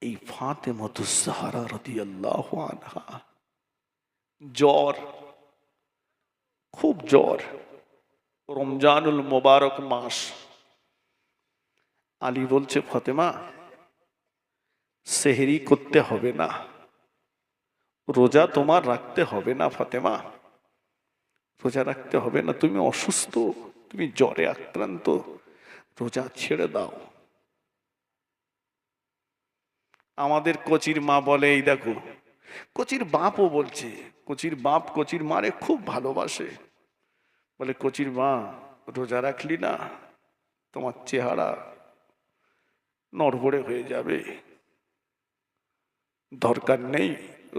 এই ফাতেমাতুজ জাহরা রাদিয়াল্লাহু আনহা জ্বর, খুব জ্বর, রমজানুল মোবারক মাস। আলী বলছে, ফাতেমা সেহরি করতে হবে না, রোজা তোমার রাখতে হবে না। ফাতেমা, রোজা রাখতে হবে না, তুমি অসুস্থ, তুমি জ্বরে আক্রান্ত, রোজা ছেড়ে দাও। আমাদের কচির মা বলে, এই দেখো, কচির বাপও বলছে, কচির বাপ কচির মারে খুব ভালোবাসে, বলে কচির মা রোজা রাখলি না, তোমার চেহারা নড়বড়ে হয়ে যাবে, দরকার নেই,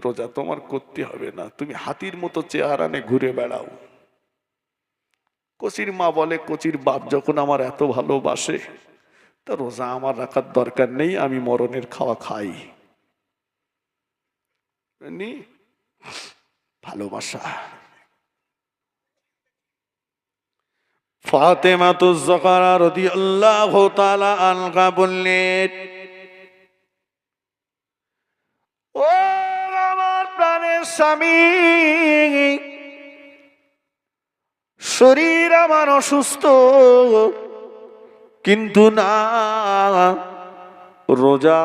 রোজা তোমার করতে হবে না, তুমি হাতির মতো চেহারা নিয়ে ঘুরে বেড়াও। কচির মা বলে, কচির বাপ যখন আমার এত ভালোবাসে, তা রোজা আমার রাখার দরকার নেই, আমি মরণের খাওয়া খাই। ভালোবাসা। ফাতেমাতুজ জাহরা রাদিয়াল্লাহু তাআলা আনহা বললেন, ও আমার প্রাণের স্বামী, শরীর আমার অসুস্থ, কিন্তু না, রোজা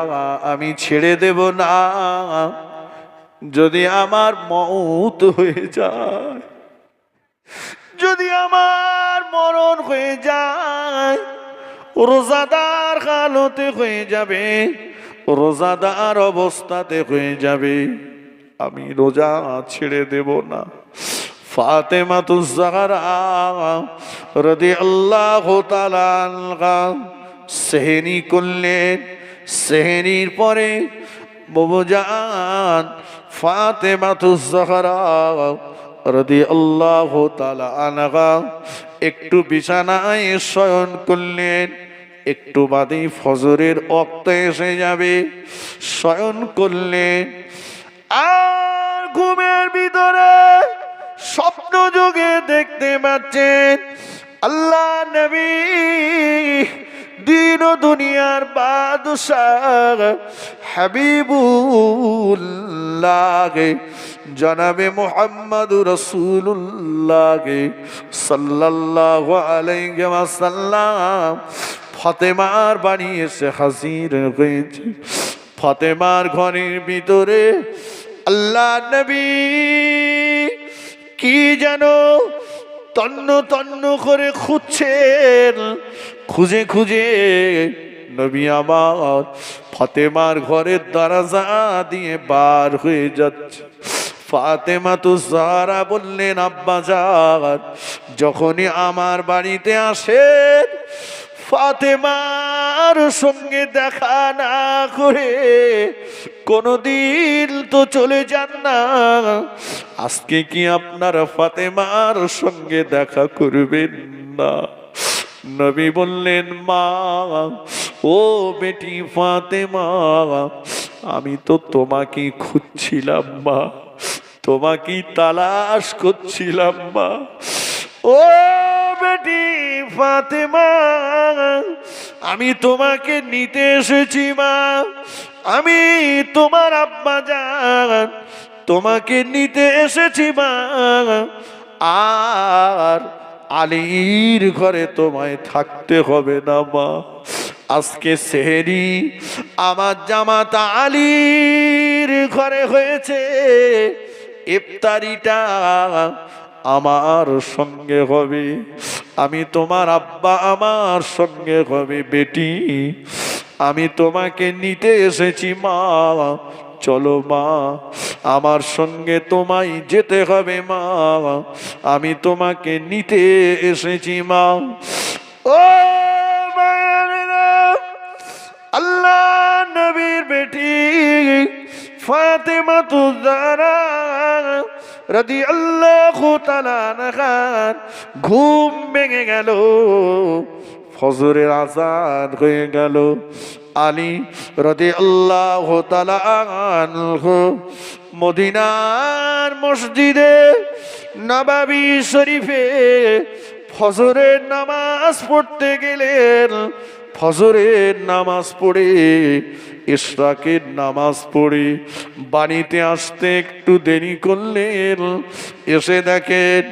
আমি ছেড়ে দেব না, যদি আমার মওত হয়ে যায়, যদি আমার মরণ হয়ে যায়, রোজাদার হালতে হয়ে যাবে, রোজাদার অবস্থাতে হয়ে যাবে, আমি রোজা ছেড়ে দেব না। ফাতেমাতুজ জাহরা রাদিয়াল্লাহু তাআলা আনহা সেহরি করলেন। সেহরির পরে বাবুজান ফাতেমাতুজ জাহরা রাদিয়াল্লাহু তাআলা আনহা একটু বিছানায় শয়ন করলেন। একটু বাদে ফজরের ওয়াক্ত এসে যাবে, শয়ন করলেন। আর ঘুমের ভিতরে স্বপ্ন যোগে দেখতে পাচ্ছেন আল্লাহ নবী, দিন ও দুনিয়ার বাদশাহ হাবিবুল্লাহ জনাবে মুহাম্মদুর রাসূলুল্লাহ সাল্লাল্লাহু আলাইহি ওয়াসাল্লাম ফাতেমার বাড়ি এসে হাজির হয়েছে। ফাতেমার ঘরের ভিতরে আল্লাহ নবী কি যেন তন্ন তন্ন করে খুঁজছেন, খুঁজে খুঁজে নবী আমার ফাতেমার ঘরের দরজা দিয়ে বার হয়ে যাচ্ছে। ফাতেমাতুজ জাহরা বললেন, আব্বাজান যখনই আমার বাড়িতে আসেন, ফাতেমার সঙ্গে দেখা না করে কোনদিন তো চলে যান না, আজকে কি আপনারা ফাতেমার সঙ্গে দেখা করবেন না? নবী বললেন, মা, ও বেটি ফাতেমা, আমি তো তোমাকে খুঁজছিলাম মা, তোমাকে তালাশ করছিলাম মা। ও বেটি ফাতেমা, আমি তোমাকে নিতে এসেছি মা, আমি তোমার আব্বা জান, তোমাকে নিতে এসেছি মা। আর আলীর ঘরে তোমায় থাকতে হবে না মা, আজকে সেহরি আমার জামাতা আলীর ঘরে হয়েছে, ইফতারিটা আমার সঙ্গে হবে, আমি তোমার আব্বা আমার সঙ্গে হবে। বেটি, আমি তোমাকে নিতে এসেছি মা, চলো মা, আমার সঙ্গে তোমায় যেতে হবে মা, আমি তোমাকে নিতে এসেছি মা। ও মায়েরা, আল্লাহ নবীর বেটি ফাতেমাতুজ জাহরা রাদিয়াল্লাহু তাআলা আনহা ঘুম ভেঙে গেল, ফজরের আযান হয়ে গেল। আলী রাদিয়াল্লাহু তাআলা আনহু মদিনার মসজিদে নববী শরীফে ফজরের নামাজ পড়তে গেলেন। ফজরের নামাজ পড়ে ইশরাকের নামাজ পড়ে বাড়িতে আসতে একটু দেরি করলেন। এসে দেখেন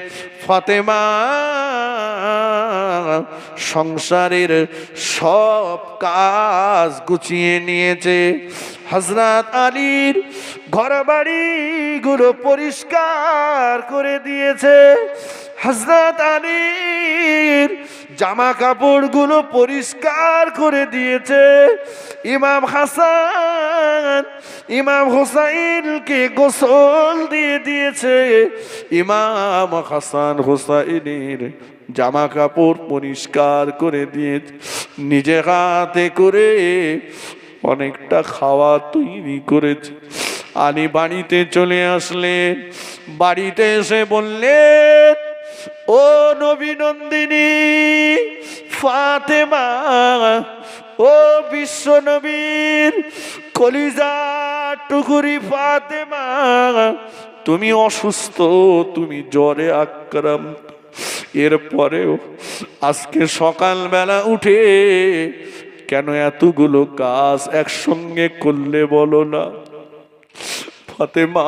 ফাতেমা সংসারের সব কাজ গুছিয়ে নিয়েছে। হযরত আলীর ঘরবাড়ি গুলো পরিষ্কার করে দিয়েছে। হযরত আলীর জামা কাপড়গুলো পরিষ্কার করে দিয়েছে। ইমাম হাসান ইমাম হুসাইনকে গোসল দিয়ে দিয়েছে। ইমাম হাসান হুসাইনের জামা কাপড় পরিষ্কার করে দিয়েছে। নিজে হাতে করে অনেকটা খাওয়া তৈরি করেছে। আলী বাড়িতে চলে আসলেন। বাড়িতে এসে বললেন, ও নবী নন্দিনী ফাতেমা, ও বিশ্ব নবীর কলিজা টুকুরি ফাতেমা, তুমি অসুস্থ, তুমি জ্বরে আক্রান্ত। এরপরেও আজকে সকালবেলা উঠে কেন এতগুলো কাজ একসঙ্গে করলে বলো না? ফাতেমা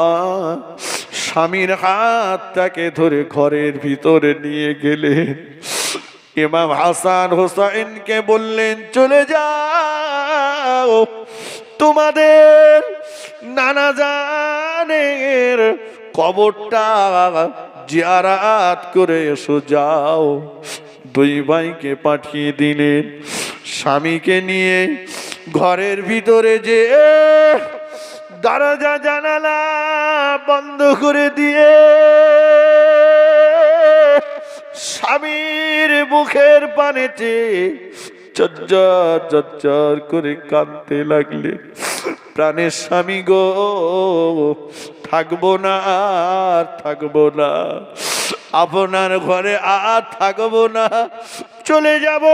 স্বামীর হাতটাকে ধরে ঘরের ভিতরে নিয়ে গেলেন। ইমাম হাসান হোসাইনকে বললেন, চলে যাও, তোমাদের নানা জানের কবরটা জিয়ারাত করে এসো, যাও। দুই ভাইকে পাঠিয়ে দিলেন। স্বামীকে নিয়ে ঘরের ভিতরে যে দরজা জানালা বন্ধ করে দিয়ে স্বামীর মুখের পানেতে চজ্জর চজ্জর করে কাঁদতে লাগলেন। প্রাণের স্বামী গো, থাকবো না, আর থাকবো না, আপনার ঘরে আর থাকবো না, চলে যাব,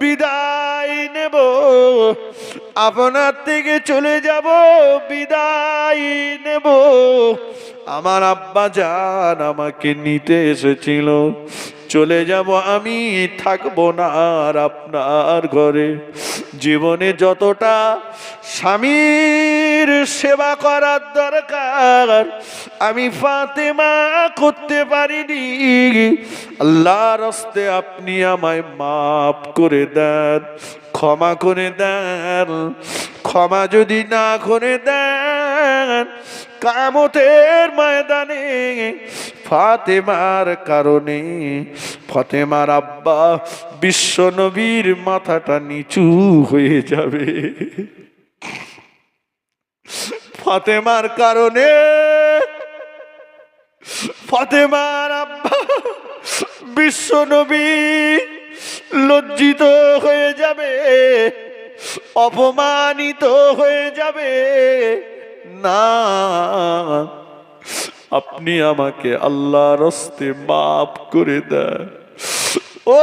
বিদায় নেব, আপনার থেকে চলে যাব, বিদায় নেব। আমার আব্বা জান আমাকে নিতে এসেছিল, চলে যাব, আমি থাকবো না আর আপনার ঘরে। জীবনে যতটা স্বামীর সেবা করার দরকার আমি ফাতেমা করতে পারিনি। আল্লাহর রাস্তে আপনি আমায় মাফ করে দেন, ক্ষমা করে দেন। ক্ষমা যদি না করে দেন, কিয়ামতের ময়দানে ফাতেমার কারণে ফাতেমার আব্বা বিশ্ব নবীর মাথাটা নিচু হয়ে যাবে। ফাতেমার কারণে ফাতেমার আব্বা বিশ্ব নবী লজ্জিত হয়ে যাবে, অপমানিত হয়ে যাবে। না, আপনি আমাকে আল্লাহর রাস্তে মাফ করে দেন। ও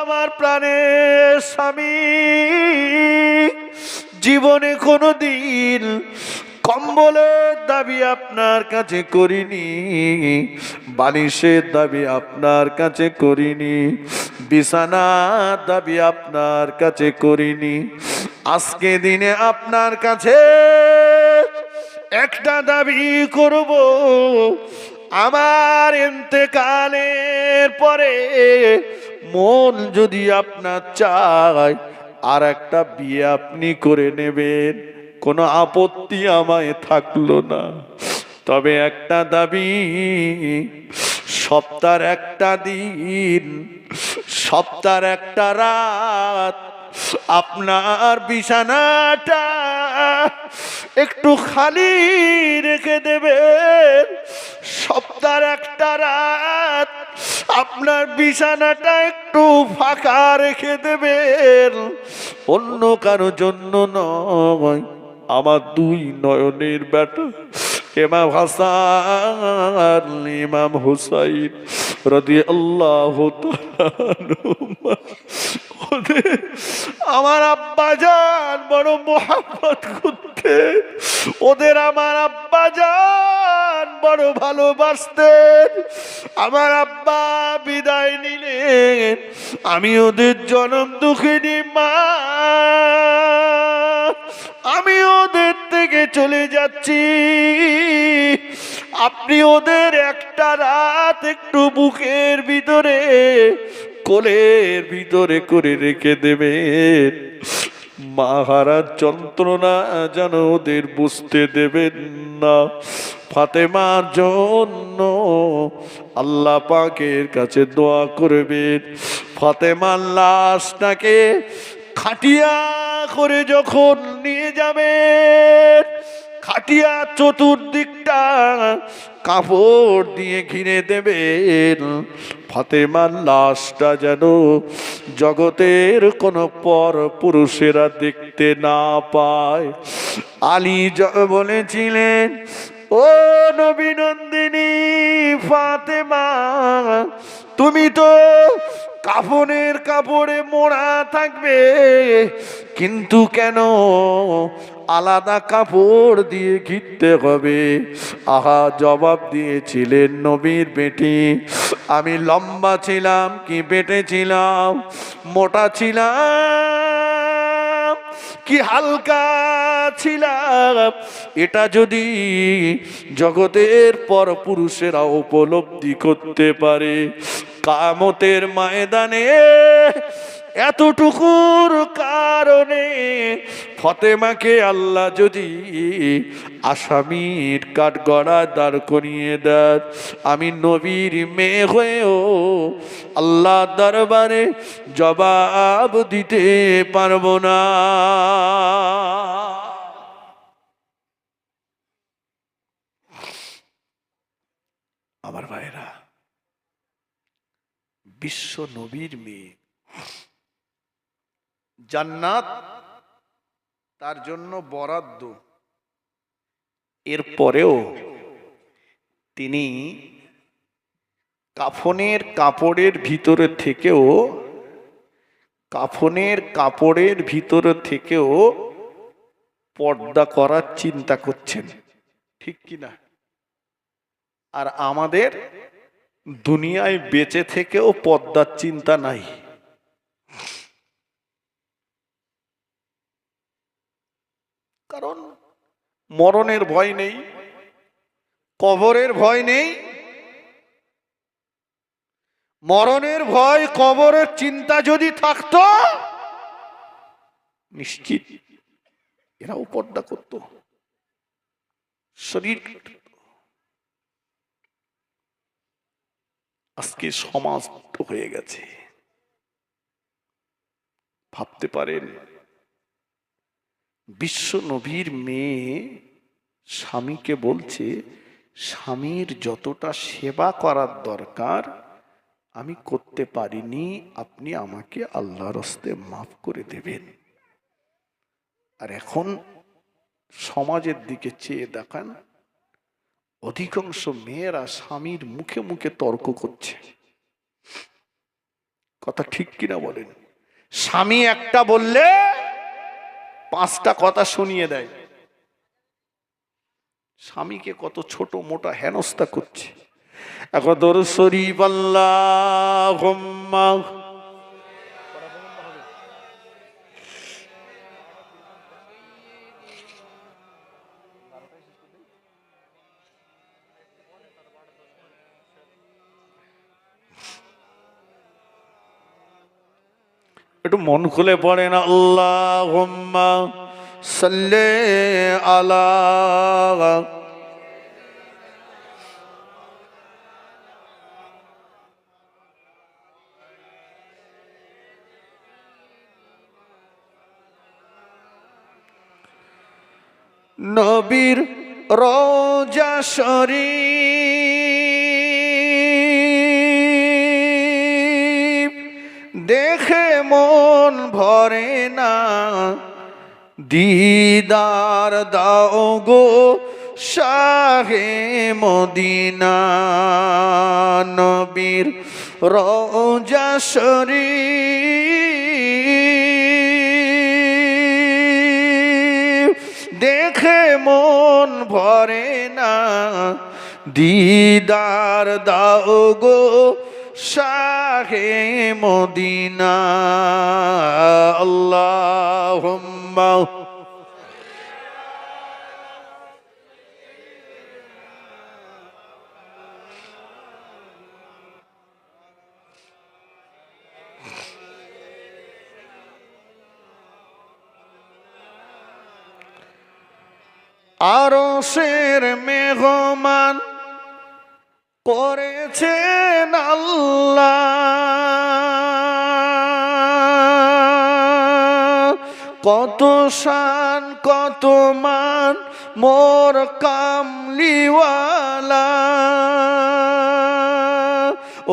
আমার প্রাণের স্বামী, জীবনে কোনোদিন কম্বলের দাবি আপনার কাছে করিনি, বালিশের দাবি আপনার কাছে করিনি, বিছানার দাবি আপনার কাছে করিনি। আজকে দিনে আপনার কাছে একটা দাবি করব, আমার ইন্তেকালের পরে মন যদি আপনার চায় আর একটা বিয়ে আপনি করে নেবেন, কোনো আপত্তি আমায় থাকলো না। তবে একটা দাবি, সপ্তাহের একটা দিন, সপ্তাহের একটা রাত আপনার বিছানাটা একটু খালি রেখে দেবেন। সপ্তাহের একটা রাত আপনার বিছানাটা একটু ফাঁকা রেখে দেবেন, অন্য কারো জন্য নয়। আমার দুই নয়নের বেটা ইমাম হাসান ইমাম হুসাইন রাদিয়াল্লাহু তাআলা ওদের আমার আব্বাজান বড় মোহাম্মত করতেন, ওদের আমার আব্বাজান বড় ভালোবাসতেন। আমার আব্বা বিদায় নিলেন, আমি ওদের জনম দুঃখিনী মা, আমি ওদের থেকে চলে যাচ্ছি, আপনি ওদের একটা রাত একটু বুকের ভিতরে কোলের ভিতরে করে রেখে দেবেন, মাহারার যন্ত্রণা যেন ওদের বুঝতে দেবেন না। ফাতেমার জন্য আল্লাহ পাকের কাছে দোয়া করবেন। ফাতেমার লাশটাকে খাটিয়া করে যখন নিয়ে যাবেন, খাটিয়া চতুর্দিকটা কাপড় দিয়ে ঘিরে দেবেন, ফাতেমার লাশটা যেন জগতের কোনো পর পুরুষেরা দেখতে না পায়। আলী বলেছিলেন, ও নবী নন্দিনী ফাতেমা, তুমি তো কাফনের কাপড়ে মোড়া থাকবে, কিন্তু কেন আলাদা কাপড় দিয়ে ঘিরতে হবে? আহা, জবাব দিয়েছিলেন, নবীর বেটি, আমি লম্বা ছিলাম কি বেটে ছিলাম, মোটা ছিলাম কি হালকা ছিলাম, এটা যদি জগতের পর পুরুষেরা উপলব্ধি করতে পারে, কিয়ামতের ময়দানে এতটুকুর কারণে ফাতেমাকে আল্লাহ যদি আসামির কাঠগড়ায় দাঁড় করিয়ে দেন, আমি নবীর মেয়ে হয়েও আল্লাহ দরবারে জবাব দিতে পারবো না। আমার ভাইরা, বিশ্ব নবীর মেয়ে, জান্নাত তার জন্য বরাদ্দ, এরপরেও তিনি কাফনের কাপড়ের ভিতরে থেকেও পর্দা করার চিন্তা করছেন, ঠিক কিনা? আর আমাদের দুনিয়ায় বেঁচে থেকেও পর্দার চিন্তা নাই। কারণ মরণের ভয় নেই, কবরের ভয় নেই। মরণের ভয়, কবরের চিন্তা যদি থাকতো, নিশ্চিত এরাও পর্দা করত, শরীর। আজকে সমাজ হয়ে গেছে, ভাবতে পারেন বিশ্ব নবীর মেয়ে স্বামীকে বলছে, স্বামীর যতটা সেবা করার দরকার আমি করতে পারিনি, আপনি আমাকে আল্লাহর হস্তে মাফ করে দেবেন। আর এখন সমাজের দিকে চেয়ে দেখান, অধিকাংশ মেয়েরা স্বামীর মুখে মুখে তর্ক করছে। কথা ঠিক কিনা বলেন? স্বামী একটা বললে 5টা কথা শুনিয়ে দেয়। স্বামীকে কত ছোট মোটা হেনস্থা করছে। এখন দরুদ শরীফ আল্লাহুম্মা একটু মন খুলে পড়েন, আল্লাহুম্মা সাল্লি আলা নবীর রওজা শরীফ দেখে মন ভরে না, দিদার দাও গো শাহে মদিনা। নবীর রওজা শরীফ দেখে মন ভরে না, দিদার দাও গো শাহে মদিনা। আল্লাহুম্মা আরশের মেহমান করেছেন আল্লাহ, কত শান কত মান মোর কামলিওয়ালা।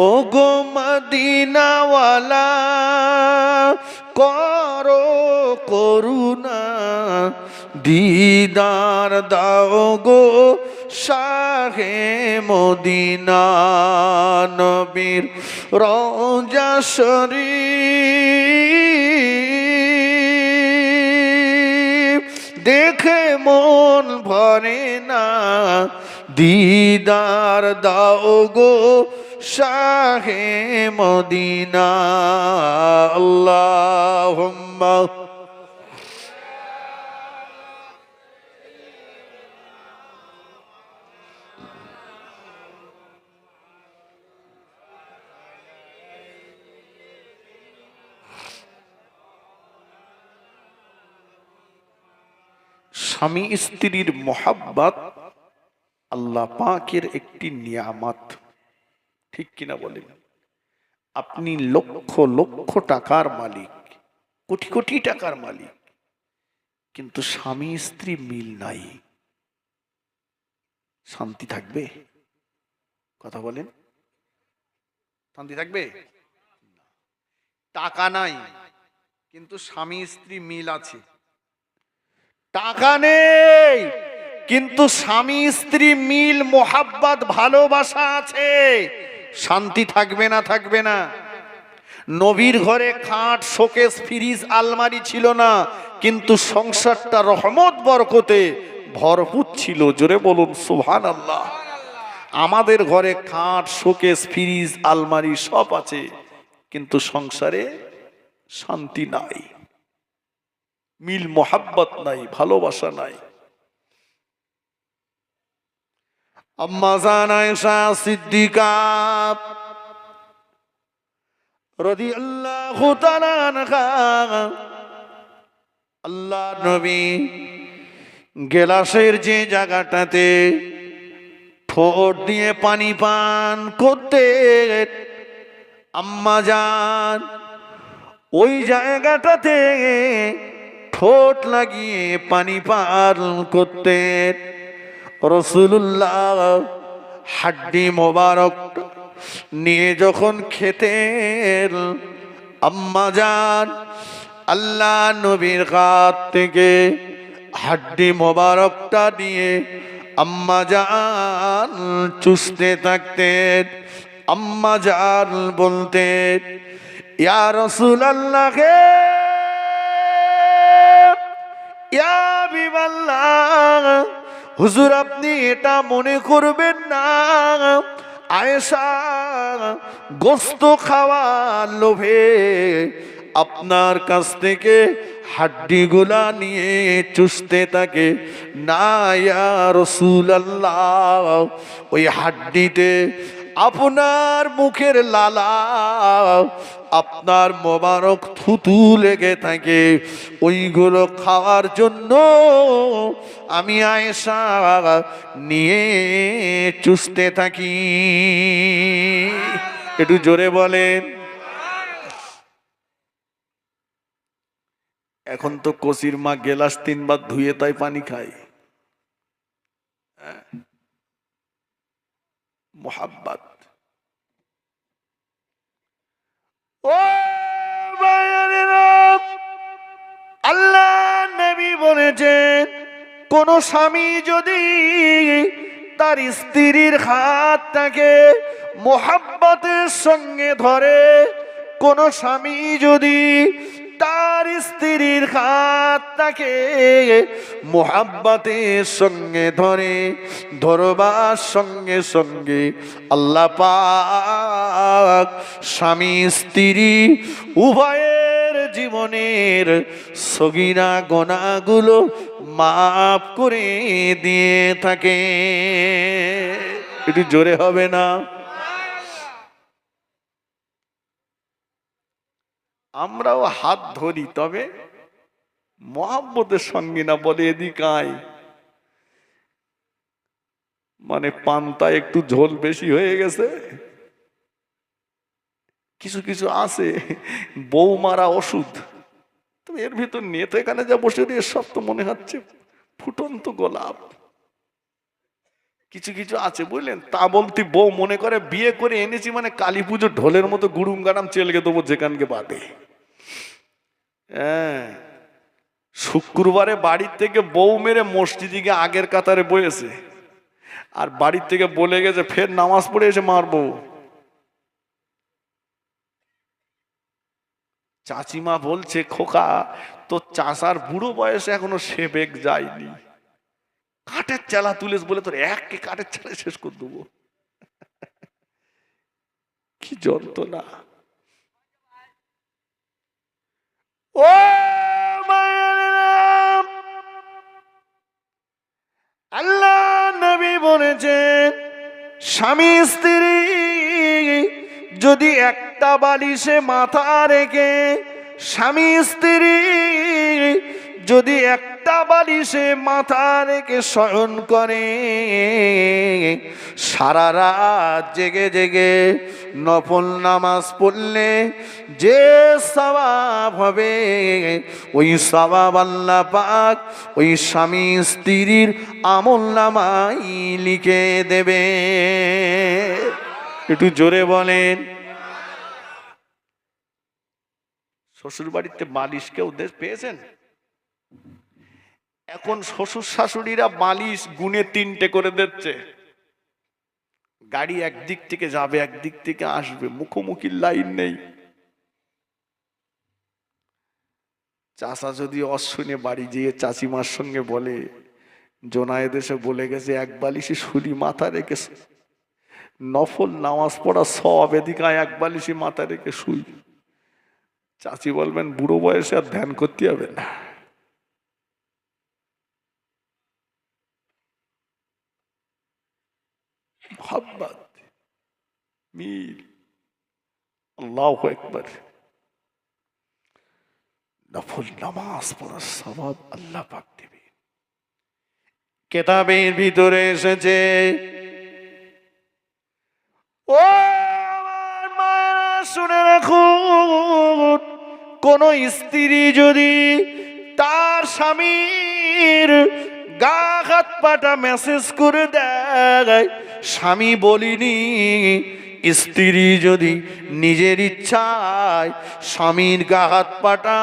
ও গো মদিনাওয়ালা করো করুণা, দিদার দাও গো শাহে মদিনা। নবীর রওজা শরীফ দেখে মন ভরে না, দিদার দাও গো শাহে মদিনা। আল্লাহুম্মা স্বামী স্ত্রীর মোহাব্বত আল্লাহ পাকের একটি নিয়ামত, ঠিক কিনা বলেন? আপনি লক্ষ লক্ষ টাকার মালিক, কোটি কোটি টাকার মালিক, কিন্তু স্বামী স্ত্রী মিল নাই, শান্তি থাকবে? কথা বলেন, শান্তি থাকবে? টাকা নাই কিন্তু স্বামী স্ত্রী মিল আছে, টাকা নেই কিন্তু স্বামী স্ত্রী মিল মোহাব্বত ভালোবাসা আছে, শান্তি থাকবে না? থাকবে না। নবীর ঘরে খাট শোকেস ফ্রিজ আলমারি ছিল না, কিন্তু সংসারটা রহমত বরকতে ভরপুর ছিল। জোরে বলুন সুবহানাল্লাহ। আমাদের ঘরে খাট শোকেস ফ্রিজ আলমারি সব আছে, কিন্তু সংসারে শান্তি নাই, মিল মোহাব্বত নাই, ভালোবাসা নাই। আম্মা জান আয়েশা সিদ্দিকা রাদিয়াল্লাহু তাআলা আনহা, আল্লাহর নবী গেলাসের যে জায়গাটাতে ঠোঁট দিয়ে পানি পান করতে, আম্মা জান ওই জায়গাটাতে ঠোঁট লাগিয়ে পানি পান করতেন। রাসূলুল্লাহ হাড্ডি মোবারক নিয়ে যখন খেতেন, আম্মা জান আল্লাহ নবীর হাত থেকে হাড্ডি মোবারকটা নিয়ে আম্মা জান চুষতে থাকতেন। আম্মা জান বলতেন, ইয়া রাসূলুল্লাহ হে, ইয়া হাবিবাল্লাহ, হুজুর আপনি এটা মনে করবেন না আয়েশা গোশত খাওয়ার লোভে আপনার কাছ থেকে হাড্ডিগুলা নিয়ে চুষতে থাকে। না ইয়া রাসূলুল্লাহ, ওই হাড্ডিতে আপনার মুখের লালা, আপনার মোবারক থুতু লেগে থাকে, ওইগুলো খাওয়ার জন্য আমি আয়েশা নিয়ে চুষতে থাকি। একটু জোরে বলেন। এখন তো কচির মা গেলাস 3 বার ধুয়ে তাই পানি খায়। মোহাব্বত। ও আল্লাহ নবী বলেছেন, কোন স্বামী যদি তার স্ত্রীর হাতটাকে মোহাব্বতের সঙ্গে ধরে, কোন স্বামী যদি তার স্ত্রীর হাতটাকে মোহাব্বতের সঙ্গে ধরে, ধরবার সঙ্গে সঙ্গে আল্লাহ পাক স্বামী স্ত্রী উভয়ের জীবনের সগীরা গুনাহগুলো মাফ করে দিয়ে থাকে। একটু জোরে হবে না? আমরাও হাত ধরি, তবে মহাব্বতের সঙ্গে না। বলে এদিক আয়, মানে পান্তা একটু ঝোল বেশি হয়ে গেছে। কিছু কিছু আছে বউ মারা ওষুধ, তবে এর ভিতর নিয়ে তো এখানে যা বসে দিয়ে সব তো মনে হচ্ছে ফুটন্ত গোলাপ। কিছু কিছু আছে বুঝলেন, তা বলতে বউ মনে করে বিয়ে করে এনেছি মানে কালী পুজো ঢোলের মতো গুড়ুম গাড়াম চেলকে দেবো যেখানকে বাদে। হ্যাঁ, শুক্রবারে বাড়ির থেকে বউ মেরে মসজিদে আগের কাতারে বয়েছে, আর বাড়ির থেকে বলে গেছে ফের নামাজ পড়ে এসে মারবো। চাচিমা বলছে খোকা তো চাষার বুড়ো বয়সে এখনো সেবেক যায়নি, কাঠের চালা তুলেস বলে তোর এককে কাঠের চালা শেষ করে দেবো। কি যন্ত্রণা! ও আল্লাহ নবী বলেছেন, স্বামী স্ত্রী যদি একটা বালিশে মাথা রেখে, স্বামী স্ত্রী যদি একটা বালিশে মাথা রেখে শয়ন করে, সারা রাত জেগে জেগে নফল নামাজ পড়লে যে সওয়াব হবে, ওই সওয়াব আল্লাহ পাক ওই স্বামী স্ত্রীর আমলনামায় লিখে দেবে। একটু জোরে বলেন। শ্বশুর বাড়িতে বালিশ কেউ পেয়েছেন? এখন শ্বশুর শাশুড়িরা বালিশ গুনে 3টে করে দিচ্ছে। গাড়ি একদিক থেকে যাবে একদিক থেকে আসবে, মুখোমুখি লাইন নেই। চাচা যদি অশুনে বাড়ি গিয়ে চাচিমার সঙ্গে বলে, জোনায়েদ এসে বলে গেছে এক বালিশে শুধু মাথা রেখে নফল নামাজ পড়া সব, এদিকে এক বালিশে মাথা রেখে শুই। চাচি বলবেন বুড়ো বয়সে আর ধ্যান করতে হবে না। মোহাব্বত, মিল। আল্লাহু আকবার। নফল নামাজ পড়ার সওয়াব আল্লাহ পাক দেবে। কিতাবের ভিতরে এসেছে, ও আমার মায়েরা শুনে রাখুন, কোন স্ত্রী যদি তার স্বামীর গা হাত পাটা মেসেজ করে দেয়, স্বামী বলিনি, স্ত্রী যদি নিজের ইচ্ছায় স্বামীর গা হাত পাটা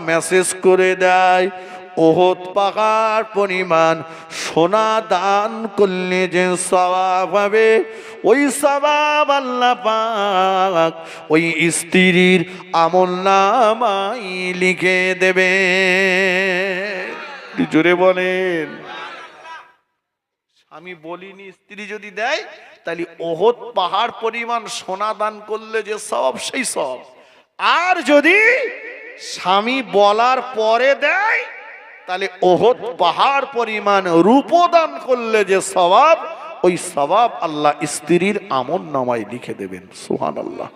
মেসেজ করে দেয়, ওহদ পাহাড় পরিমাণ সোনা দান করলে যে সওয়াব হবে, ওই সওয়াব আল্লাহ পাক ওই স্ত্রীর আমলনামায় লিখে দেবে। জোরে বলেন। আমি বলিনি, স্ত্রী যদি দেয় তাহলে ওহদ পাহাড় পরিমাণ সোনা দান করলে যে সওয়াব, সেই সওয়াব। আর যদি স্বামী বলার পরে দেয় তাহলে ওহদ পাহাড় পরিমাণ রূপ দান করলে যে সওয়াব, ওই সওয়াব আল্লাহ স্ত্রীর আমলনামায় লিখে দেবেন। সুবহানাল্লাহ।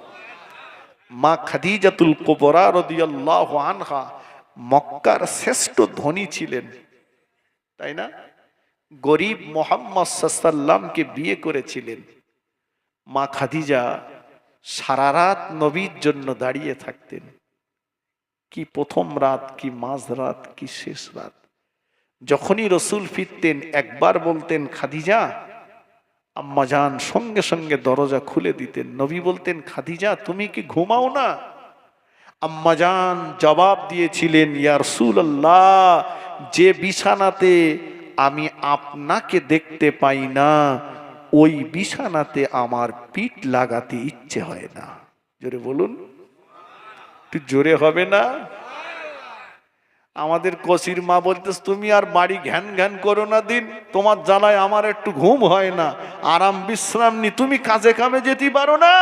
মা খাদিজাতুল কুবরা রাদিয়াল্লাহু আনহা মক্কার শ্রেষ্ঠ ধনী ছিলেন, তাই না? গরিব মুহাম্মদ সাল্লাল্লাহু আলাইহি ওয়াসাল্লামকে বিয়ে করেছিলেন। মা খাদিজা সারা রাত নবীর জন্য দাঁড়িয়ে থাকতেন। কি প্রথম রাত, কি মাঝ রাত, কি শেষ রাত। যখনই রসুল ফিরতেন একবার বলতেন খাদিজা, আম্মাজান সঙ্গে সঙ্গে দরজা খুলে দিতেন। নবী বলতেন খাদিজা তুমি কি ঘুমাও না? আম্মাজান জবাব দিয়েছিলেন, ইয়া রাসূলুল্লাহ, যে বিছানাতে আমি আপনাকে দেখতে পাই না ওই বিছানাতে আমার পিঠ লাগাতে ইচ্ছে হয় না। জোরে বলুন, একটু জোরে হবে না? আমাদের কচির মা বলতেস, তুমি আর বাড়ি ঘ্যান ঘ্যান করো না দিন, তোমার জ্বালায় আমার একটু ঘুম হয় না, আরাম বিশ্রাম নি, তুমি কাজে কামে যেতে পারো না।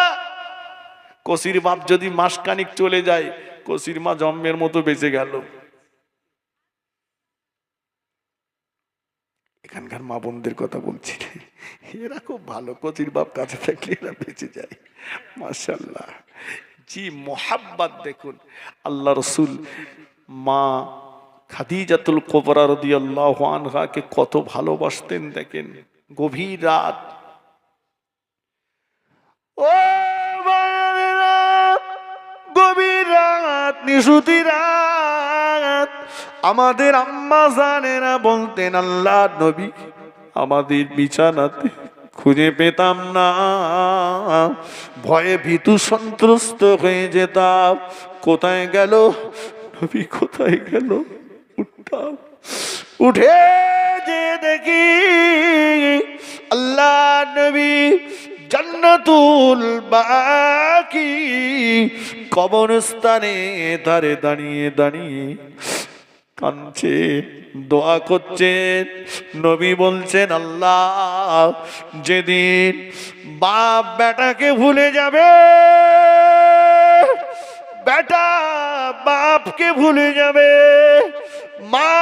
কচির বাপ যদি মাসখানিক চলে যায়, কচির মা জন্মের মতো বেঁচে গেল। এখানকার মা বোনদের কথা বলছি, এরা খুব ভালো, কচির বাপ কাছে থাকলে এরা বেঁচে যায়, মাশাআল্লাহ। জি, মোহাব্বত দেখুন, আল্লাহ রসুল মা খাদিজাতুল কুবরা রাদিয়াল্লাহু আনহাকে কত ভালোবাসতেন দেখেন। গভীর রাত, ও ভাইয়েরা, গভীর রাত, নিশুতি রাত, আমাদের আম্মা জানেরা বলতেন, আল্লাহ নবী আমাদের বিছানাতে খুঁজে পেতাম না, ভয়ে ভীতু সন্ত্রস্ত হয়ে যেতাম, কোথায় গেল নবী, কোথায় গেল। উঠতাম, উঠে যে দেখি আল্লাহ নবী জান্নাতুল বাকি কবরস্থানে ধারে দাঁড়িয়ে দাঁড়িয়ে কাঁদছে, দোয়া করছেন। নবী বলছেন, আল্লাহ যেদিন বাপ বেটাকে ভুলে যাবে, বেটা বাপকে ভুলে যাবে, মা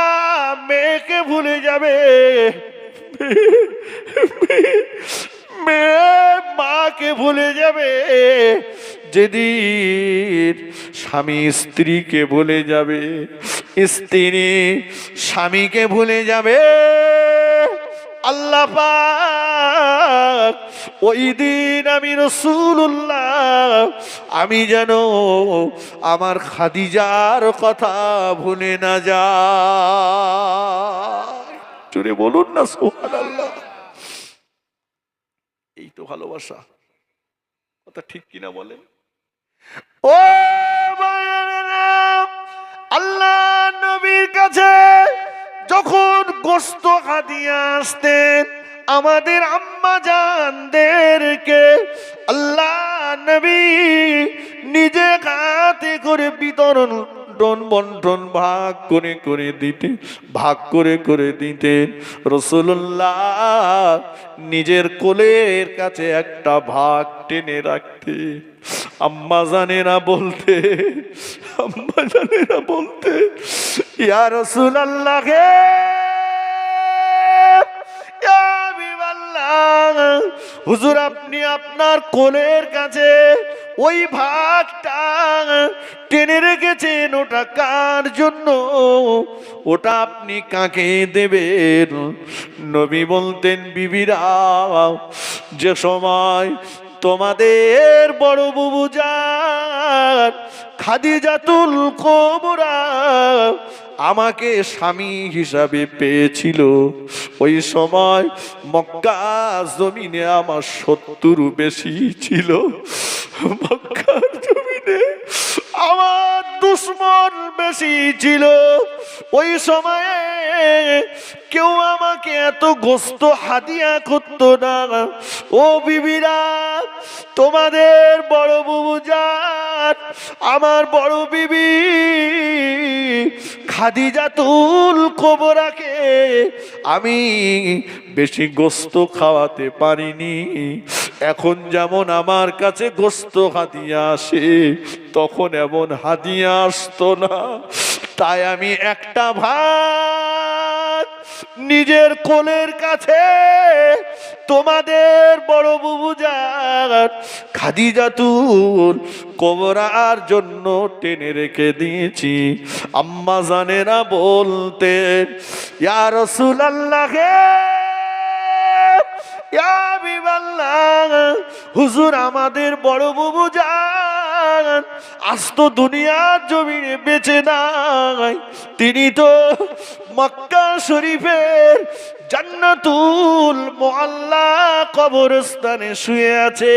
মেয়েকে ভুলে যাবে, মেয়ে মাকে ভুলে যাবে, যেদিন স্বামী স্ত্রীকে ভুলে যাবে, স্ত্রী স্বামীকে ভুলে যাবে, আল্লাহ পাক ওই দিন আমি রাসূলুল্লাহ, আমি যেন আমার খাদিজার কথা ভুলে না যাই। জোরে বলুন না সুবহানাল্লাহ। এই তো ভালোবাসা, কথা ঠিক কিনা বলেন? ও ভাইয়েরা, আল্লাহ নবীর কাছে যখন গোশত হাদিয়া আসতেন আমাদের আম্মা জানদেরকে, আল্লাহ নবী নিজে হাতে করে বিতরণ বন্টন ভাগ করে করে দিতেন, ভাগ করে করে দিতেন। রাসূলুল্লাহ নিজের কোলের কাছে একটা ভাগ টেনে রাখতে, আম্মা জানেরা বলতে, আম্মা জানেরা বলতে, ইয়া রাসূলুল্লাহ হে, ইয়া হাবিবাল্লাহ, হুজুর আপনি আপনার কোলের কাছে ওই ভাগটা টেনে রেখেছেন, ওটা কার জন্য, ওটা আপনি কাকে দেবেন? নবী বলতেন, বিবিরা যে সময় তোমাদের বড় বুবু জান খাদিজাতুল কুবরা আমাকে স্বামী হিসাবে পেয়েছিল, ওই সময় মক্কা জমিনে আমার 70 বেশি ছিল, মক্কার জমিনে আমার দুশ্মন বেশি ছিল, ওই সময়ে কেউ আমাকে এত গোশত হাদিয়া করতো না। ও বিবিরা, তোমাদের বড় বুবু জান আমার বড় বিবি খাদিজাতুল কুবরাকে আমি বেশি গোশত খাওয়াতে পারিনি। এখন যেমন আমার কাছে গোশত হাদিয়া আসে, তখন এমন হাদিয়া আসতো না। তাই আমি একটা ভাগ নিজের কোলের কাছে তোমাদের বড় বুবু জান খাদিজাতুল কুবরার জন্য টেনে রেখে দিয়েছি। আম্মা জানেরা বলতেন, ইয়া রাসূলুল্লাহ, ইয়া হাবিবাল্লাহ, হুজুর আমাদের বড় বুবু জান আজ তো দুনিয়ার জমিনে বেঁচে নাই, তিনি তো মক্কা শরীফের জান্নাতুল মুআল্লা কবরস্থানে শুয়ে আছে।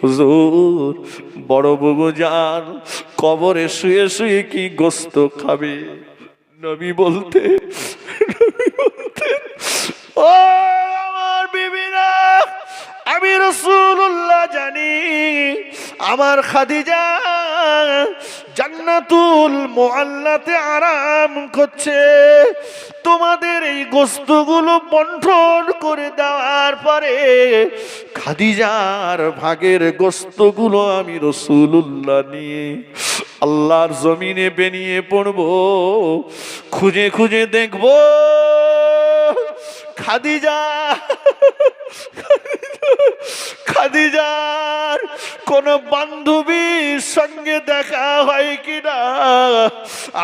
হুজুর বড় বুবু জান কবরে শুয়ে শুয়ে কি গোশত খাবে? নবী বলতে, ও আমার বিবিরা, আমি রাসূলুল্লাহ জানি আমার খাদিজা জান্নাতুল মুআল্লাতে আরাম করছে। তোমাদের এই গোস্তগুলো বন্টন করে দেওয়ার পরে খাদিজার ভাগের গোস্তগুলো আমি রাসূলুল্লাহ নিয়ে আল্লাহর জমিনে বেরিয়ে পড়ব, খুঁজে খুঁজে দেখব খাদিজা খাদিজার কোন বান্ধবীর সঙ্গে দেখা হয় কিনা।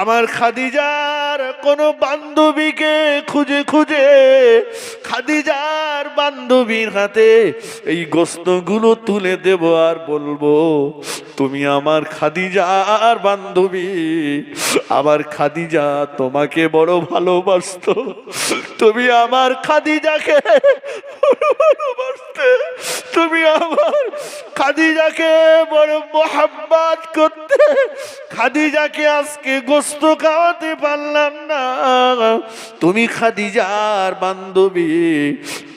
আমার খাদিজার কোন বান্ধবীকে খুঁজে খুঁজে খাদিজার বান্ধবীর হাতে এই গোস্তগুলো তুলে দেব আর বলবো, তুমি আমার খাদিজার বান্ধবী, আমার খাদিজা তোমাকে বড় ভালোবাসতো, তুমি আমার খাদিজাকে বড় ভালোবাসতে, তুমি আমার খাদিজাকে বড় মোহাব্বত করতে, খাদিজাকে আজকে গোস্ত খাওয়াতে পারলাম না, তুমি খাদিজার বান্ধবী,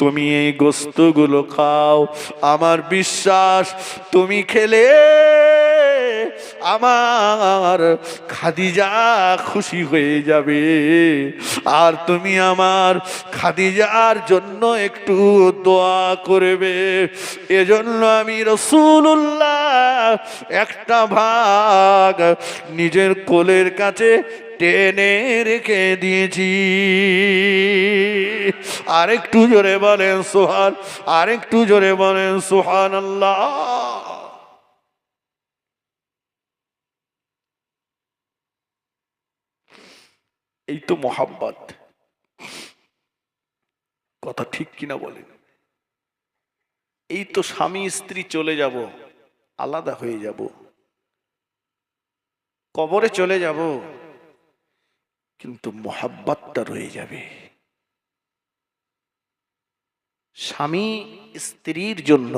তুমি এই গোস্তগুলো খাও, আমার বিশ্বাস তুমি খেলে আমার খাদিজা খুশি হয়ে যাবে, আর তুমি আমার খাদিজার জন্য একটু দোয়া করবে। এজন্য আমি রাসূলুল্লাহ একটা ভাগ নিজের কোলের কাছে টেনে রেখে দিয়েছি। আরেকটু জোরে বলেন সুবহান, আরেকটু জোরে বলেন সুবহানাল্লাহ। এই তো মোহাব্বত, কথা ঠিক কিনা বলেন? এই তো স্বামী স্ত্রী চলে যাব, আলাদা হয়ে যাব, কবরে চলে যাব, কিন্তু মোহাব্বতটা রয়ে যাবে। স্বামী স্ত্রীর জন্য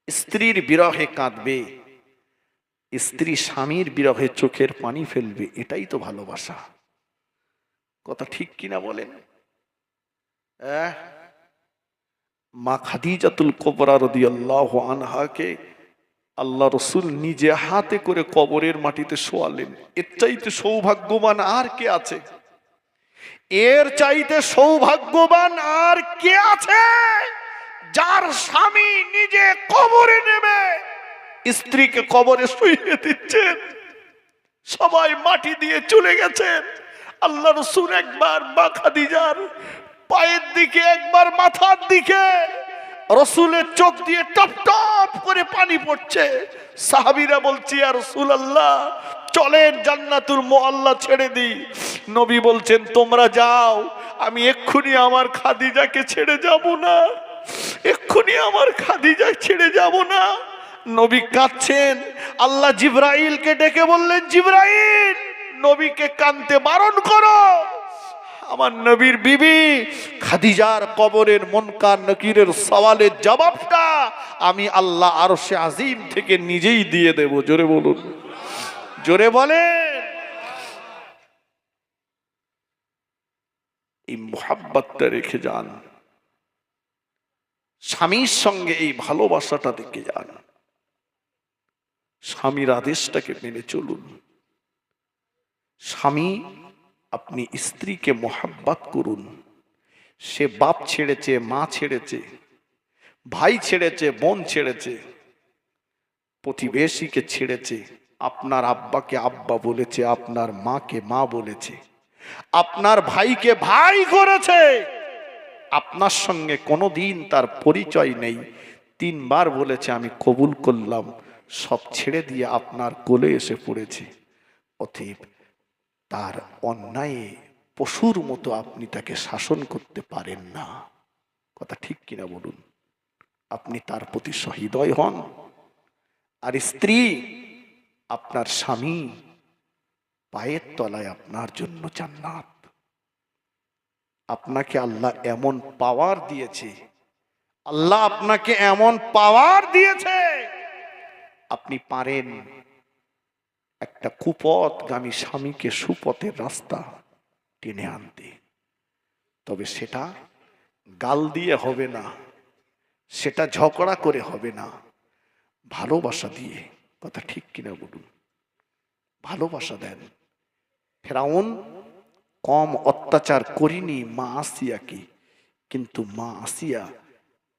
স্ত্রীর বিরহে কাঁদবে, স্ত্রী স্বামীর বিরহে চোখের পানি ফেলবে, এটাই তো ভালোবাসা। কথা ঠিক কিনা বলেন? মা খাদিজাতুল কুবরা রাদিয়াল্লাহু আনহাকে আল্লাহ রসুল নিজে হাতে করে কবরের মাটিতে শোয়ালেন। এর চাইতে সৌভাগ্যবান আর কে আছে? এর চাইতে সৌভাগ্যবান আর কে আছে যার স্বামী নিজে কবরে নেবে স্ত্রীকে কবরে শুইয়ে দিচ্ছেন? সবাই মাটি দিয়ে চলে গেছেন, আল্লাহ রসুল একবার মা খাদিজার পায়ের দিকে, একবার মাথার দিকে, রসুলের চোখ দিয়ে টপ টপ করে পানি পড়ছে। সাহাবীরা বলছে, ইয়া রাসূলুল্লাহ চলেন জান্নাতুল মুআল্লা ছেড়ে দিই। নবী বলছেন, তোমরা যাও, আমি এক্ষুনি আমার খাদিজাকে ছেড়ে যাব না, এক্ষুনি আমার খাদিজা ছেড়ে যাব না। নবী কাঁদছেন, আল্লাহ জিবরাইলকে ডেকে বললেন, জিবরাইল নবীকে কাঁদতে বারণ করো। আমার নবীর বিবি খাদিজার কবরের মুনকার নকিরের সওয়ালের জবাবটা আমি আল্লাহ আরশে আজিম থেকে নিজেই দিয়ে দেব। জোরে বলুন, জোরে বলেন। এই মুহাব্বতটা রেখে যান, স্বামীর সঙ্গে এই ভালোবাসাটা রেখে যান, স্বামীর আদেশটাকে মেনে চলুন। স্বামী, আপনি স্ত্রীকে মোহাব্বত করুন। সে বাপ ছেড়েছে, মা ছেড়েছে, ভাই ছেড়েছে, বোন ছেড়েছে, প্রতিবেশীকে ছেড়েছে, আপনার আব্বাকে আব্বা বলেছে, আপনার মাকে মা বলেছে, আপনার ভাইকে ভাই করেছে, আপনার সঙ্গে কোনোদিন তার পরিচয় নেই, 3 বার বলেছে আমি কবুল করলাম, সব ছেড়ে দিয়ে আপনার কোলে এসে পড়েছে। অতএব তার অন্যায়ে পশুর মতো আপনি তাকে শাসন করতে পারেন না। কথা ঠিক কিনা বলুন? আপনি তার প্রতি সহৃদয় হন। আর স্ত্রী, আপনার স্বামী পায়ের তলায় আপনার জন্য জান্নাত। আপনাকে আল্লাহ এমন পাওয়ার দিয়েছে, আল্লাহ আপনাকে এমন পাওয়ার দিয়েছে, আপনি পারেন একটা কুপথগামী স্বামীকে সুপথের রাস্তা টেনে আনতে। তবে সেটা গাল দিয়ে হবে না, সেটা ঝগড়া করে হবে না, ভালোবাসা দিয়ে। কথা ঠিক কিনা বলুন? ভালোবাসা দেন। ফেরাউন কম অত্যাচার করিনি মা আসিয়াকে, কিন্তু মা আসিয়া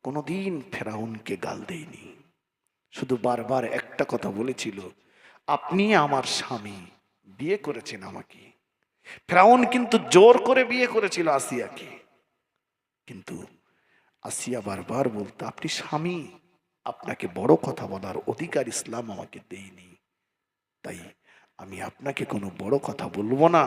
কোনোদিন ফেরাউনকে গাল দেয়নি, শুধু বারবার একটা কথা বলেছিল, আপনি আমার স্বামী, বিয়ে করেছেন আমাকে। ফেরাউন কিন্তু জোর করে বিয়ে করেছিল আসিয়াকে, কিন্তু আসিয়া বারবার বলতো, আপনি স্বামী, আপনাকে বড় কথা বলার অধিকার ইসলাম আমাকে দেয়নি, তাই আমি আপনাকে কোনো বড় কথা বলবো না,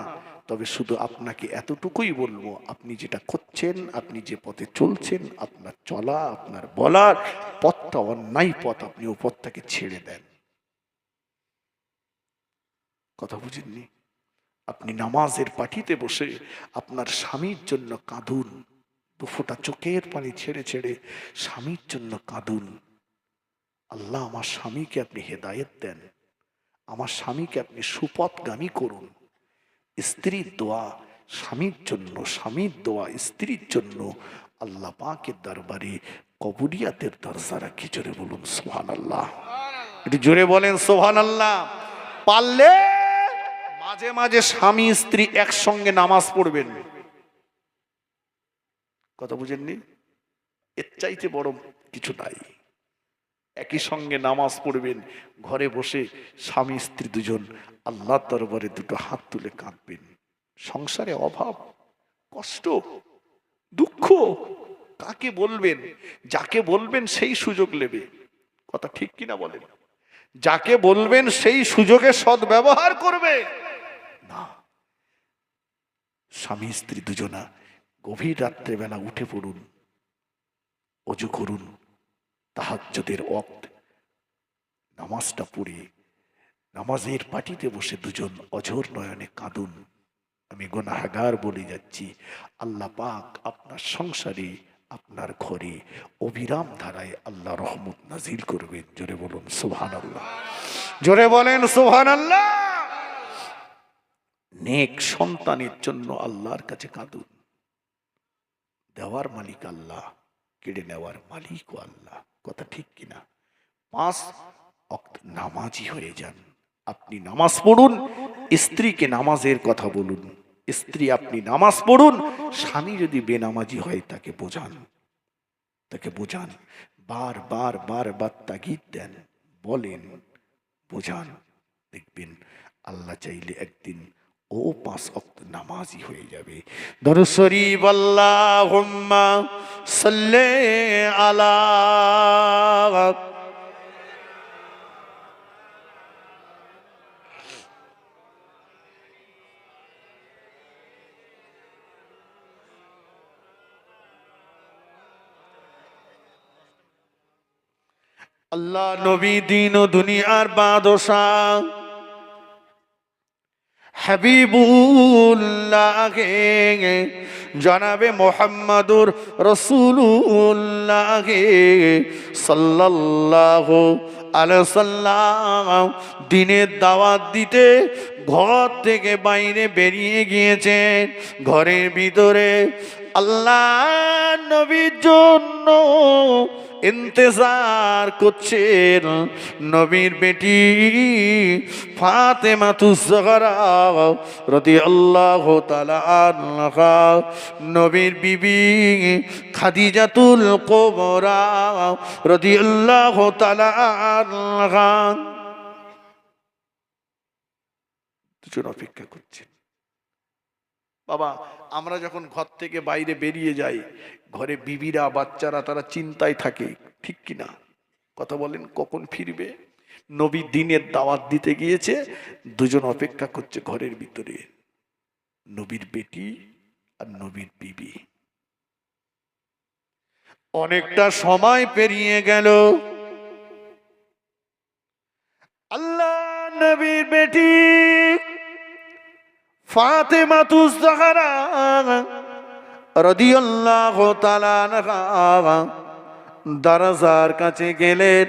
তবে শুধু আপনাকে এতটুকুই বলবো, আপনি যেটা করছেন, আপনি যে পথে চলছেন, আপনার চলা, আপনার বলার পথটা অন্যায় পথ, আপনি ও পথটাকে ছেড়ে দেন। কথা বুঝেননি? আপনি নামাজের পাটিতে বসে আপনার স্বামীর জন্য কাঁদুন, দুফোঁটা চোখের পানি ছেড়ে ছেড়ে স্বামীর জন্য কাঁদুন, আল্লাহ আমার স্বামীকে আপনি হেদায়েত দেন, আমার স্বামীকে আপনি সুপথগামী করুন। স্ত্রীর দোয়া স্বামীর জন্য, স্বামীর দোয়া স্ত্রীর জন্য আল্লাহ পাকের দরবারে কবুলিয়াতের দরজা রাখি। জোরে বলুন সুবহানাল্লাহ, একটু জোরে বলেন সুবহানাল্লাহ। পারলে মাঝে মাঝে স্বামী স্ত্রী একসঙ্গে নামাজ পড়বেন। কথা বুঝেননি? এর চাইতে বড় কিছু নাই। একই সঙ্গে নামাজ পড়বেন, ঘরে বসে স্বামী স্ত্রী দুজন আল্লাহর দরবারে দুটো হাত তুলে কাঁদবেন। সংসারে অভাব, কষ্ট, দুঃখ কাকে বলবেন? যাকে বলবেন সেই সুযোগ নেবে। কথা ঠিক কিনা বলেন? যাকে বলবেন সেই সুযোগে সদ্ব্যবহার করবে না। স্বামী স্ত্রী দুজনা গভীর রাত্রেবেলা উঠে পড়ুন, ওযু করুন, তাহাজ্জুদের ওয়াক্ত নামাজটা পড়ে নামাজের পাটিতে বসে দুজন অঝোর নয়নে কাঁদুন। আমি গুনাহগার বলে যাচ্ছি, আল্লাহ পাক আপনার সংসারে, আপনার ঘরে অবিরাম ধারায় আল্লাহ রহমত নাজিল করবেন। জোরে বলুন সুবহানাল্লাহ, জোরে বলেন সুবহানাল্লাহ। নেক সন্তানের জন্য আল্লাহর কাছে কাঁদুন। দেওয়ার মালিক আল্লাহ, কেড়ে নেওয়ার মালিকও আল্লাহ। কথা ঠিক কিনা? 5 ওয়াক্ত নামাজি হয়ে যান। আপনি নামাজ পড়ুন, স্ত্রীকে নামাজের কথা বলুন। স্ত্রী আপনি নামাজ পড়ুন, স্বামী যদি বেনামাজি হয় তাকে বোঝান, তাকে বোঝান, বারবার বারবার তাগিদ দেন, বলেন, বোঝান। দেখবেন আল্লাহ চাইলে একদিন ও 5 ওয়াক্ত নামাজি হয়ে যাবে। দরুদ শরীফ আল্লাহুম্মা সাল্লি আলা। আল্লাহ নবী দিন ও দুনিয়ার বাদশাহ হাবিবুল্লাহ জনাবে মুহাম্মাদুর রাসূলুল্লাহ সাল্লাল্লাহু আলাইহি সাল্লাম দ্বীনের দাওয়াত দিতে ঘর থেকে বাইরে বেরিয়ে গিয়েছেন। ঘরের ভিতরে আল্লাহ নবীর জন্য ইন্তজার করছেন নবীর বেটি ফাতেমাতুজ জাহরা রাদিয়াল্লাহু তাআলা আনহা, নবীর বিবি খাদিজাতুল কুবরা রাদিয়াল্লাহু তাআলা আনহা দুজন অপেক্ষা করছেন। বাবা, আমরা যখন ঘর থেকে বাইরে বেরিয়ে যাই, ঘরে বিবিরা, বাচ্চারা তারা চিন্তায় থাকে, ঠিক কিনা? কথা বলেন, কখন ফিরবে? নবী দ্বীনের দাওয়াত দিতে গিয়েছে, দুজন অপেক্ষা করছে ঘরের ভিতরে, নবীর বেটি আর নবীর বিবি। অনেকটা সময় পেরিয়ে গেল। আল্লাহ নবীর বেটি ফাতেমাতুজ জাহরা রাদিয়াল্লাহু তাআলা আনহা দরজার কাছে গেলেন।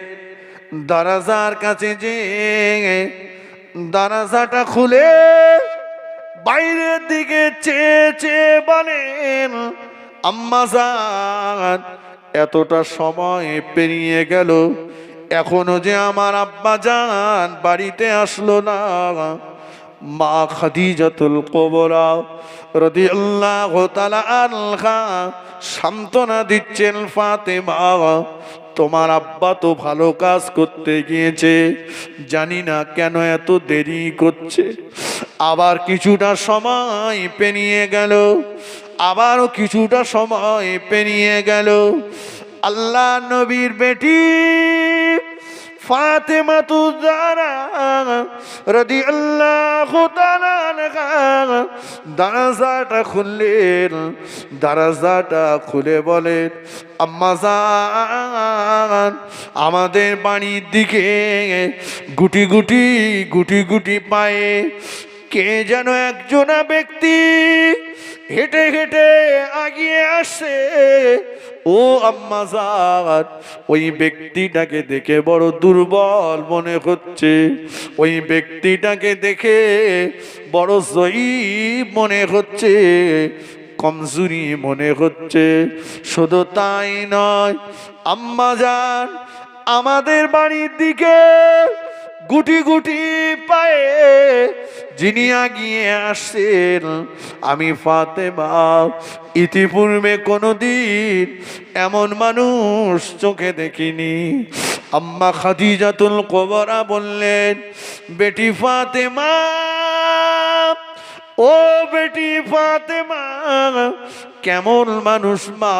দরজার কাছে যে দরজাটা খুলে বাইরের দিকে চেয়ে চেয়ে বলেন, আম্মা জান, এতটা সময় পেরিয়ে গেল, এখনো যে আমার আব্বা জান বাড়িতে আসলো না। মা খাদিজাতুল কুবরা রাদিয়াল্লাহু তাআলা আনহা সান্ত্বনা দিচ্ছেন, ফাতেমা তোমার আব্বা তো ভালো কাজ করতে গিয়েছে, জানি না কেন এত দেরি করছে। আবার কিছুটা সময় পেরিয়ে গেল, আবারও কিছুটা সময় পেরিয়ে গেল। আল্লাহ নবীর বেটি ফাতেমা জাহরা রাদিয়াল্লাহু তাআলা আনহা দরজাটা খুললেন, দরজাটা খুলে বলেন, আম্মা জান আমাদের বাড়ির দিকে গুটি গুটি গুটি গুটি পায়ে কে যেন একজনা ব্যক্তি হেঁটে হেঁটে আগিয়ে আসে। ও আম্মা জান ওই ব্যক্তিটাকে দেখে বড় দুর্বল মনে হচ্ছে, ওই ব্যক্তিটাকে দেখে বড় জয়ীফ মনে হচ্ছে, কমজোরি মনে হচ্ছে। শুধু তাই নয়, আম্মা জান আমাদের বাড়ির দিকে গুটি গুটি পায়ে যিনি আগিয়ে আসছেন আমি ফাতেমা ইতিপূর্বে কোনোদিন এমন মানুষ চোখে দেখিনি। আম্মা খাদিজাতুল কুবরা বললেন, বেটি ফাতেমা, ও বেটি ফাতেমা, কেমন মানুষ মা,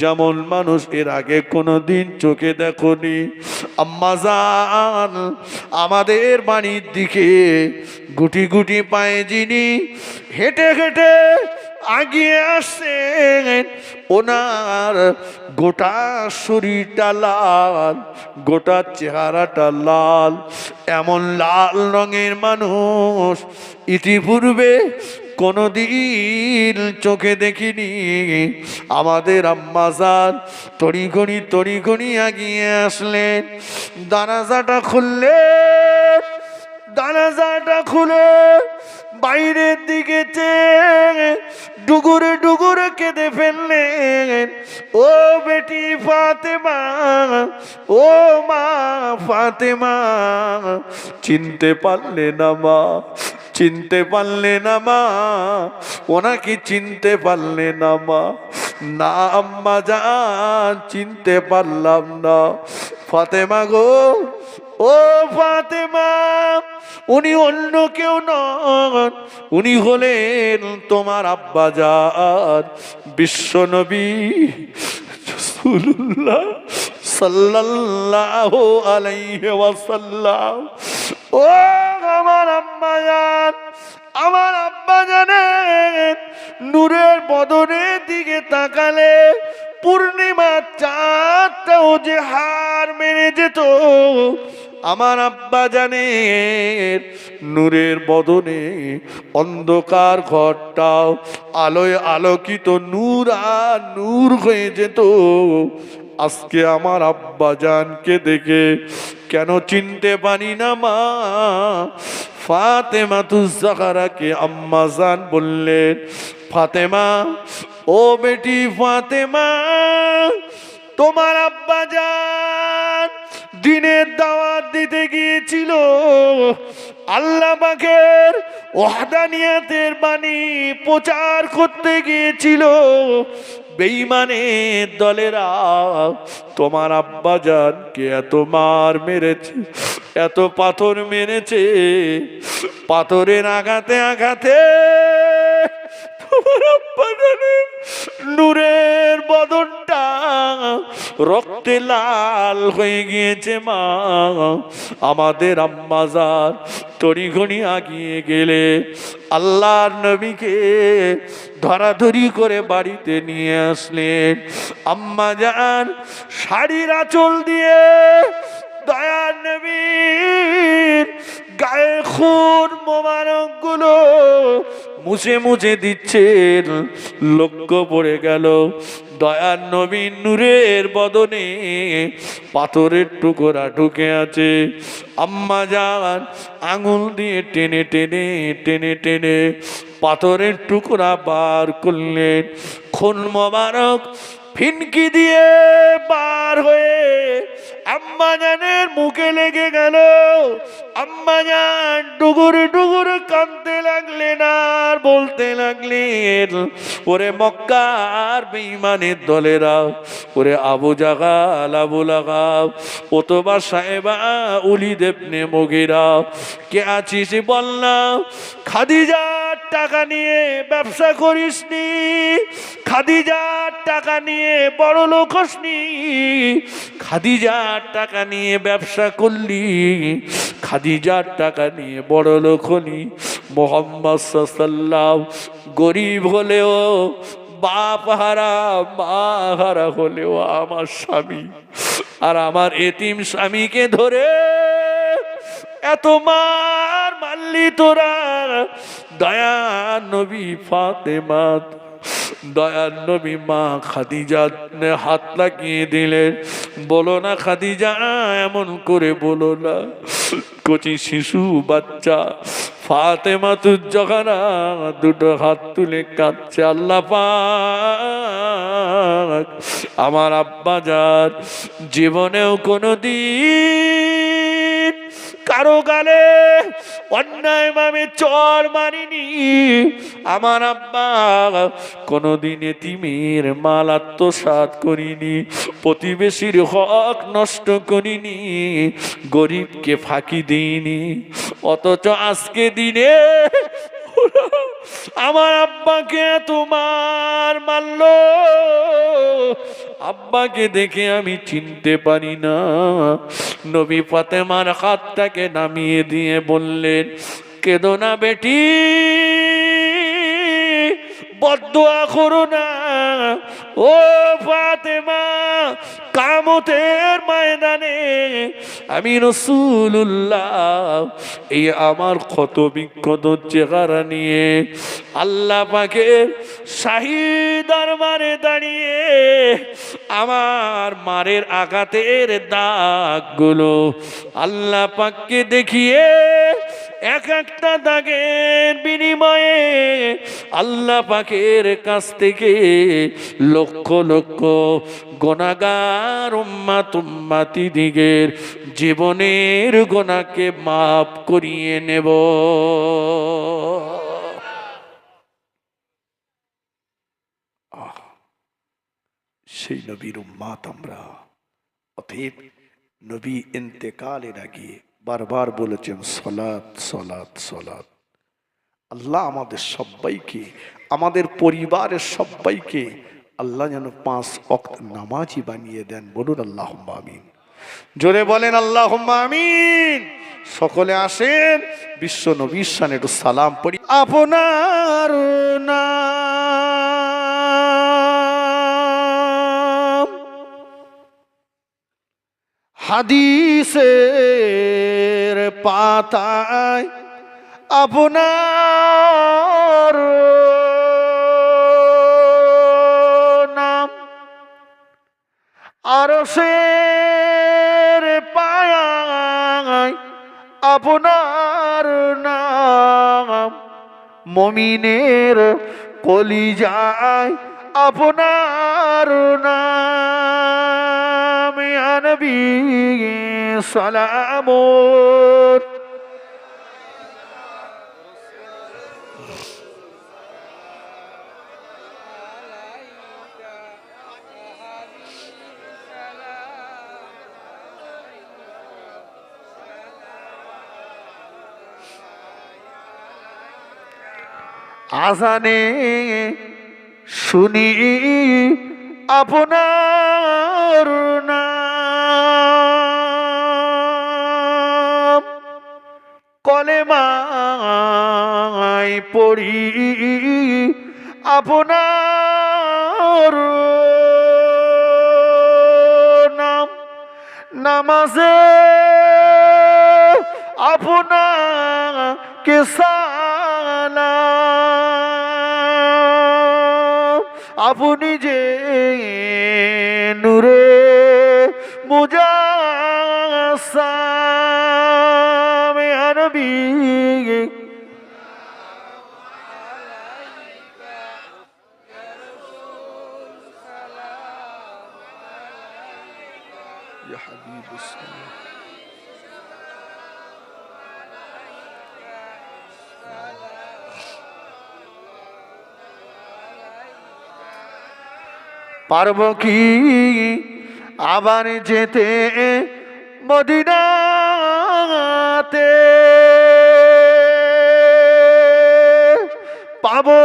যেমন মানুষ এর আগে কোনোদিন চোখে দেখনি। আম্মা জান আমাদের বাড়ির দিকে গুটি গুটি পায়ে যিনি হেঁটে হেঁটে আগিয়ে আসছেন ওনার গোটা শরীরটা লাল, গোটা চেহারাটা লাল। এমন লাল রঙের মানুষ ইতিপূর্বে কোনোদিন চোখে দেখিনি। আমাদের আম্মা জান তড়িঘড়ি আগিয়ে আসলেন, দরজাটা খুললেন, দরজাটা খুলে বাইরের দিকে চেয়ে ডুগুরে ডুগুরে কেঁদে ফেললেন। ও বেটি ফাতেমা, ও মা ফাতেমা, চিনতে পারলে না মা, চিনতে পারলে না মা, ওনাকে চিনতে পারলে না মা? না আম্মা জান চিনতে পারলাম না। ফাতেমা গো, ও ফাতেমা, উনি অন্য কেউ নন, উনি হলেন তোমার আব্বা জান বিশ্বনবী রাসূলুল্লাহ সাল্লাল্লাহু আলাইহি ওয়াসাল্লাম। ও আমার আম্মা জান, আমার আব্বা জানেন নূরের বদনের দিকে তাকালে পূর্ণিমার চাঁদটাও যে হার মেনে যেত। আমার আব্বা জানেন নূরের বদনে অন্ধকার ঘরটাও আলোয় আলোকিত নূর আর নূর হয়ে যেত। আজকে আমার আব্বা জানকে দেখে কেন চিনতে পারি না মা? ফাতেমা জাহরাকে আম্মা জান বললেন, ফাতেমা, ও বেটি ফাতেমা, তোমার আব্বা জান দিনের দাওয়াত দিতে গিয়েছিল, আল্লাহ পাকের ওয়াহদানিয়াতের বাণী প্রচার করতে গিয়েছিল। বেঈমানের দলেরা তোমার আব্বা জানকে এত মার মেরেছে, এত পাথর মেরেছে, পাথরের আঘাতে আঘাতে তোমার আব্বা জানের নূরের বদনটা রক্তে লাল হয়ে গিয়েছে মা। আমাদের আম্মা জান তড়িঘড়ি আগিয়ে গেলে আল্লাহর নবীকে ধরাধরি করে বাড়িতে নিয়ে আসলেন। আম্মা জান শাড়ির আঁচল দিয়ে দয়ার নবীর গায়ে খুন মোবারক গুলো মুছে মুছে দিচ্ছেন। লক্ষ্য পড়ে গেল দয়ার নবীর নূরের বদনে পাথরের টুকরা ঢুকে আছে। আম্মা জান আঙুল দিয়ে টেনে টেনে টেনে টেনে পাথরের টুকরা বার করলেন। খুন মোবারক ফিনকি দিয়ে বার হয়ে আম্মা জানের মুখে লেগে গেল। আম্মা জান ডুগুর ডুগুর কাঁদতে লাগলেন আর বলতে লাগলেন, ওরে মক্কার বেঈমানের দলেরা, ওরে আবু জাগাল আবু লাগাব, ওতবা সাহেবা উলিদ ইবনে মুগিরা, কে আছিস বল না। খাদিজার টাকা নিয়ে ব্যবসা করিসনি, খাদিজার টাকা নিয়ে বড় লোক হসনি, খাদিজার টাকা নিয়ে ব্যবসা করলি, খাদিজার টাকা নিয়ে বড় লোক হলি। মোহাম্মদ সাল্লাল্লাহু গরিব হলেও, বাপ হারা মা হারা হলেও আমার স্বামী আর আমার এতিম স্বামীকে ধরে এত মার মারলি তোরা। দয়ার নবী ফাতেমা, দয়ার নবী মা খাদিজা হাত লাগিয়ে দিলেন, বলো না খাদিজা, এমন করে বলো না। কচি শিশু বাচ্চা ফাতেমা তুজ্জোখানা দুটো হাত তুলে কাঁদছে, আল্লাহ পাক আমার আব্বাজান জীবনেও কোনোদিন কারো গালে অন্যায় ভাবে চর মারিনি। আমার আব্বা কোনোদিন এতিমের মাল আত্মসাৎ করিনি, প্রতিবেশীর হক নষ্ট করিনি, গরিবকে ফাঁকি দিইনি। অথচ আজকে দিনে আমার আব্বাকে তোমার মারল। আব্বাকে দেখে আমি চিনতে পারি না। নবী ফাতেমার হাতটাকে নামিয়ে দিয়ে বললেন, কেঁদো না বেটি, বদদুয়া করো না। ও ফাতেমা, কিয়ামতের ময়দানে আমি রাসূলুল্লাহ এই আমার ক্ষত বিক্ষত চেহারা নিয়ে আল্লাহ পাকের শাহী দরবারে দাঁড়িয়ে আমার মারের আঘাতের দাগগুলো আল্লাহ পাককে দেখিয়ে এক একটা দাগের বিনিময়ে আল্লাহ পাকের কাছ থেকে লক্ষ লক্ষ গুনাহগার উম্মত উম্মতিদিগের জীবনের গুনাহকে মাফ করিয়ে নেব। সেই নবীর উম্মত আমরা। অতএব নবী ইন্তেকালের আগে বারবার বলেছেন সালাত সালাত সালাত। আল্লাহ আমাদের সবাইকে, আমাদের পরিবারের সবাইকে আল্লাহ যেন 5 ওয়াক্ত নামাজি বানিয়ে দেন। বলুন আল্লাহুম্মা আমিন। জোরে বলেন আল্লাহুম্মা আমিন। সকলে আসেন বিশ্ব নবীর শানে একটু সালাম পড়ি। আপনার নাম হাদিসের পাতায়, আপনার নাম আরশের পায়ায়, আপনার নাম মুমিনের কলিজায়, আপনার নাম ইয়া নবী সালামুন। আজানে শুনি আপনার নাম, কলেমায় পড়ি আপনার নাম, নামাজে আপনাকে সালাম। আপনি যে নূরে মুজাসসাম ইয়া নবী ইয়া হাবিবুস সালাম। পারব কি আবার যেতে মদিনাতে, পাবো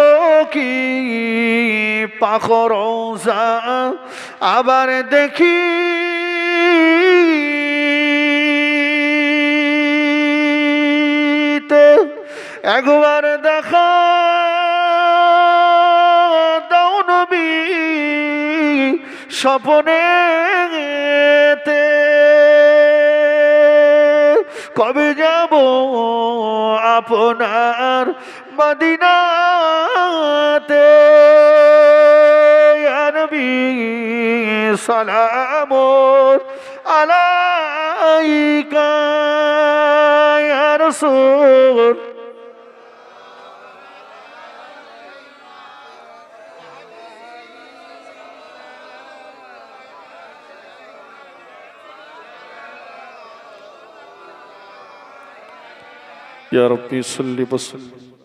কি পাখ রওজা আবার দেখি, একবার দেখা দাও নবী স্বপ্নেতে, কবে যাব আপনার মদিনাতে, ইয়া নবী সালামুন আলাইকা ইয়া রাসূল। يا ربي صل وسلم